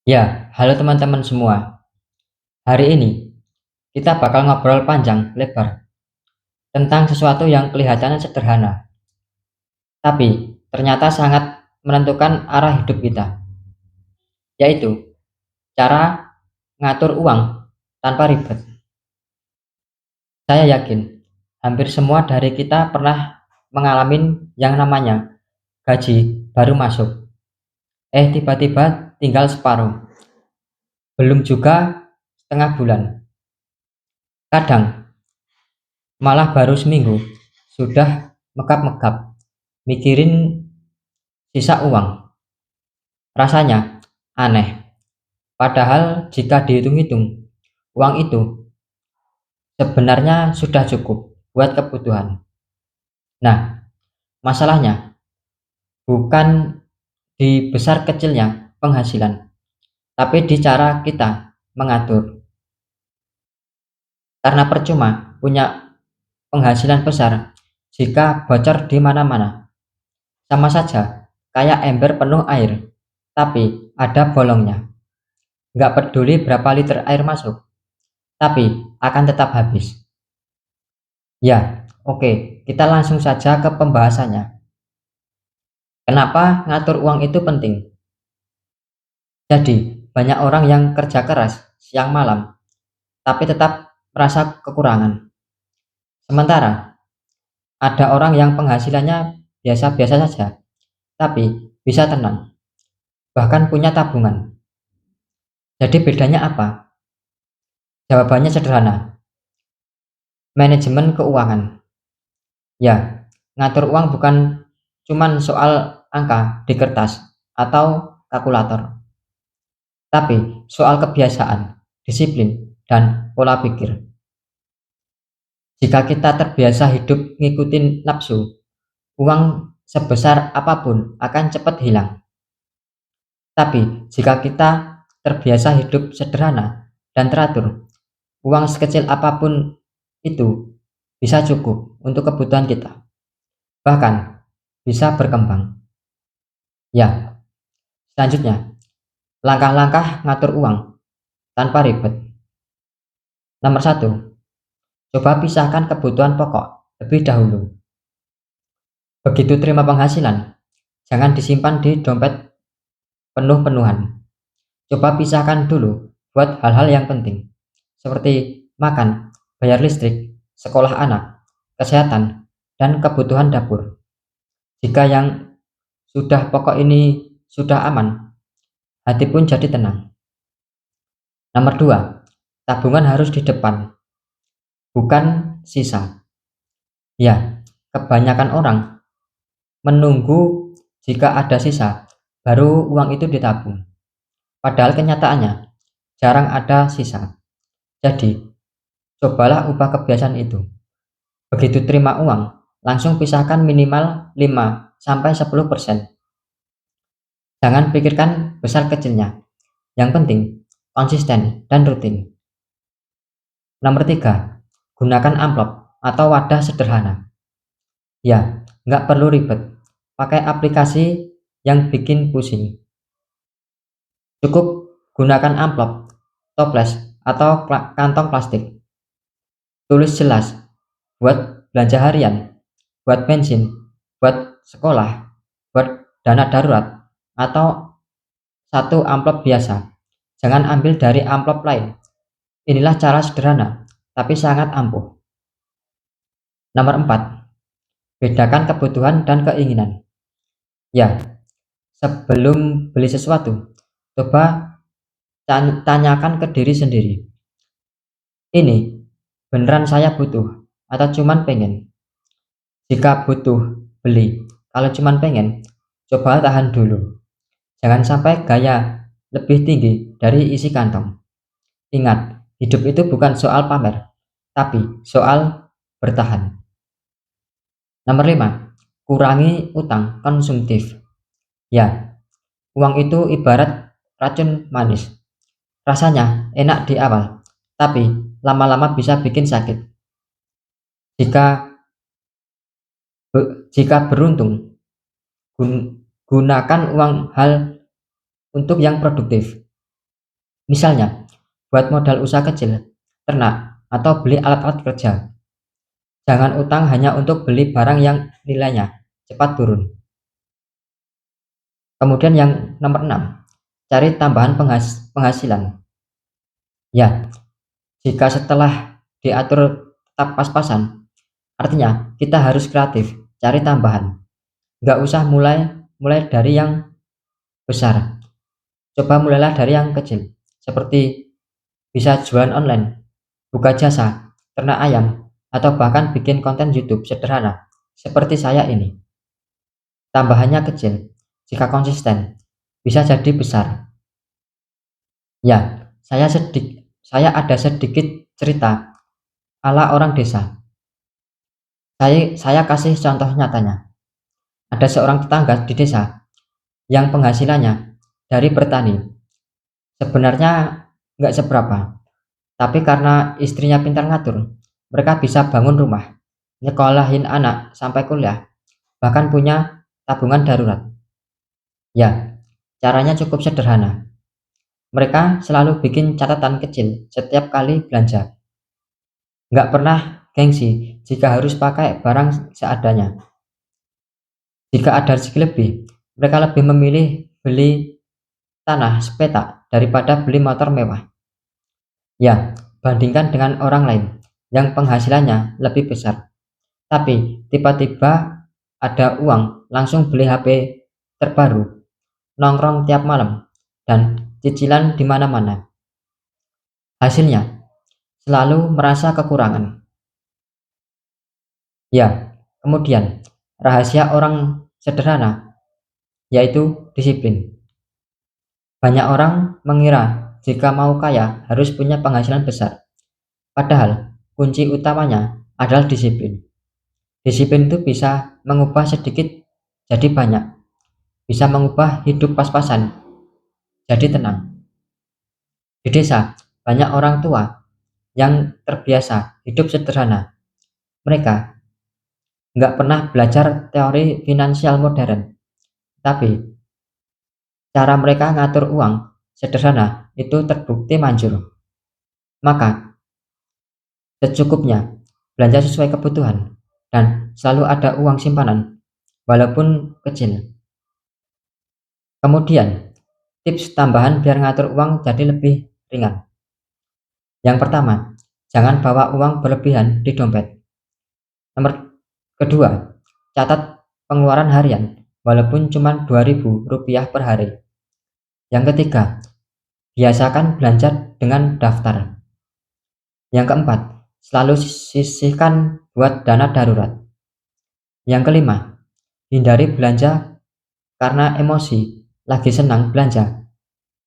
Ya, halo teman-teman semua. Hari ini kita bakal ngobrol panjang lebar tentang sesuatu yang kelihatannya sederhana, tapi ternyata sangat menentukan arah hidup kita, yaitu cara ngatur uang tanpa ribet. Saya yakin hampir semua dari kita pernah mengalami yang namanya gaji baru masuk. Tiba-tiba tinggal separuh, belum juga setengah bulan. Kadang malah baru seminggu sudah megap-megap mikirin sisa uang. Rasanya aneh. Padahal jika dihitung-hitung, uang itu sebenarnya sudah cukup buat kebutuhan. Nah, masalahnya bukan di besar kecilnya penghasilan, tapi di cara kita mengatur. Karena percuma punya penghasilan besar jika bocor di mana-mana. Sama saja kayak ember penuh air, tapi ada bolongnya. Nggak peduli berapa liter air masuk, tapi akan tetap habis. Ya, oke, kita langsung saja ke pembahasannya. Kenapa ngatur uang itu penting? Jadi, banyak orang yang kerja keras siang malam, tapi tetap merasa kekurangan. Sementara, ada orang yang penghasilannya biasa-biasa saja, tapi bisa tenang, bahkan punya tabungan. Jadi bedanya apa? Jawabannya sederhana, manajemen keuangan. Ya, ngatur uang bukan cuman soal angka di kertas atau kalkulator, tapi soal kebiasaan, disiplin, dan pola pikir. Jika kita terbiasa hidup ngikutin nafsu, uang sebesar apapun akan cepat hilang. Tapi jika kita terbiasa hidup sederhana dan teratur, uang sekecil apapun itu bisa cukup untuk kebutuhan kita, bahkan bisa berkembang. Ya, selanjutnya, langkah-langkah ngatur uang tanpa ribet. Nomor satu, coba pisahkan kebutuhan pokok lebih dahulu. Begitu terima penghasilan, jangan disimpan di dompet penuh-penuhan. Coba pisahkan dulu buat hal-hal yang penting, seperti makan, bayar listrik, sekolah anak, kesehatan, dan kebutuhan dapur. Jika yang sudah pokok ini sudah aman, hati pun jadi tenang. Nomor dua, tabungan harus di depan, bukan sisa. Ya, kebanyakan orang menunggu jika ada sisa, baru uang itu ditabung. Padahal kenyataannya, jarang ada sisa. Jadi, cobalah ubah kebiasaan itu. Begitu terima uang, langsung pisahkan minimal 5-10%. Jangan pikirkan besar kecilnya. Yang penting, konsisten dan rutin. Nomor tiga, gunakan amplop atau wadah sederhana. Ya, nggak perlu ribet. Pakai aplikasi yang bikin pusing. Cukup gunakan amplop, toples, atau kantong plastik. Tulis jelas, buat belanja harian, buat bensin, buat sekolah, buat dana darurat, atau satu amplop biasa. Jangan ambil dari amplop lain. Inilah cara sederhana, tapi sangat ampuh. Nomor 4, bedakan kebutuhan dan keinginan. Ya, sebelum beli sesuatu, coba tanyakan ke diri sendiri. Ini beneran saya butuh atau cuman pengen? Jika butuh, beli. Kalau cuman pengen, coba tahan dulu. Jangan sampai gaya lebih tinggi dari isi kantong. Ingat, hidup itu bukan soal pamer, tapi soal bertahan. Nomor 5, kurangi utang konsumtif. Ya, uang itu ibarat racun manis. Rasanya enak di awal, tapi lama-lama bisa bikin sakit. Jika beruntung, gunakan uang hal untuk yang produktif. Misalnya, buat modal usaha kecil, ternak, atau beli alat-alat kerja. Jangan utang hanya untuk beli barang yang nilainya cepat turun. Kemudian yang nomor 6, cari tambahan penghasilan. Ya, jika setelah diatur tetap pas-pasan, artinya kita harus kreatif, cari tambahan. Nggak usah mulai dari yang besar. Coba mulailah dari yang kecil, seperti bisa jualan online, buka jasa, ternak ayam, atau bahkan bikin konten YouTube sederhana, seperti saya ini. Tambahannya kecil, jika konsisten, bisa jadi besar. Ya, saya ada sedikit cerita ala orang desa. Saya kasih contoh nyatanya. Ada seorang tetangga di desa yang penghasilannya dari bertani. Sebenarnya nggak seberapa, tapi karena istrinya pintar ngatur, mereka bisa bangun rumah, nyekolahin anak sampai kuliah, bahkan punya tabungan darurat. Ya, caranya cukup sederhana. Mereka selalu bikin catatan kecil setiap kali belanja. Nggak pernah gengsi jika harus pakai barang seadanya. Jika ada rezeki lebih, mereka lebih memilih beli tanah sepetak daripada beli motor mewah. Ya, bandingkan dengan orang lain yang penghasilannya lebih besar. Tapi tiba-tiba ada uang langsung beli HP terbaru, nongkrong tiap malam, dan cicilan di mana-mana. Hasilnya selalu merasa kekurangan. Ya, kemudian rahasia orang sederhana yaitu disiplin. Banyak orang mengira jika mau kaya harus punya penghasilan besar. Padahal kunci utamanya adalah disiplin. Disiplin itu bisa mengubah sedikit jadi banyak, bisa mengubah hidup pas-pasan jadi tenang. Di desa, banyak orang tua yang terbiasa hidup sederhana. Mereka nggak pernah belajar teori finansial modern, tapi cara mereka ngatur uang sederhana itu terbukti manjur. Maka, secukupnya, belanja sesuai kebutuhan, dan selalu ada uang simpanan, walaupun kecil. Kemudian, tips tambahan biar ngatur uang jadi lebih ringan. Yang pertama, jangan bawa uang berlebihan di dompet. Nomor kedua, catat pengeluaran harian, walaupun cuma Rp2.000 per hari. Yang ketiga, biasakan belanja dengan daftar. Yang keempat, selalu sisihkan buat dana darurat. Yang kelima, hindari belanja karena emosi, lagi senang belanja,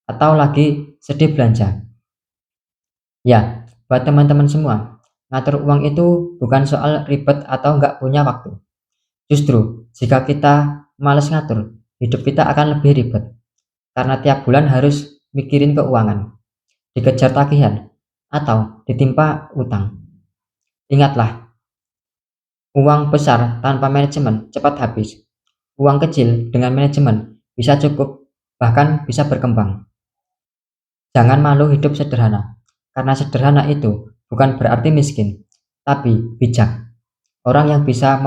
atau lagi sedih belanja. Ya, buat teman-teman semua, ngatur uang itu bukan soal ribet atau nggak punya waktu. Justru, jika kita males ngatur, hidup kita akan lebih ribet. Karena tiap bulan harus mikirin keuangan, dikejar tagihan, atau ditimpa utang. Ingatlah, uang besar tanpa manajemen cepat habis. Uang kecil dengan manajemen bisa cukup, bahkan bisa berkembang. Jangan malu hidup sederhana, karena sederhana itu bukan berarti miskin, tapi bijak. Orang yang bisa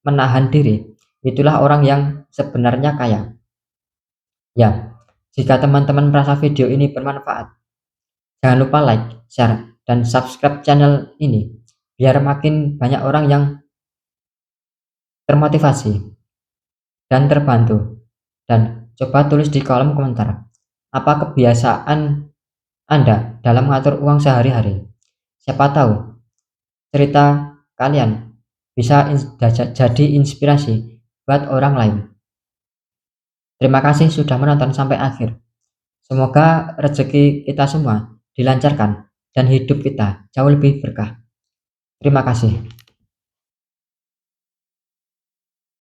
menahan diri, itulah orang yang sebenarnya kaya. Ya, jika teman-teman merasa video ini bermanfaat, jangan lupa like, share, dan subscribe channel ini, biar makin banyak orang yang termotivasi dan terbantu. Dan coba tulis di kolom komentar, apa kebiasaan Anda dalam mengatur uang sehari-hari. Siapa tahu cerita kalian bisa jadi inspirasi buat orang lain. Terima kasih sudah menonton sampai akhir. Semoga rezeki kita semua dilancarkan dan hidup kita jauh lebih berkah. Terima kasih.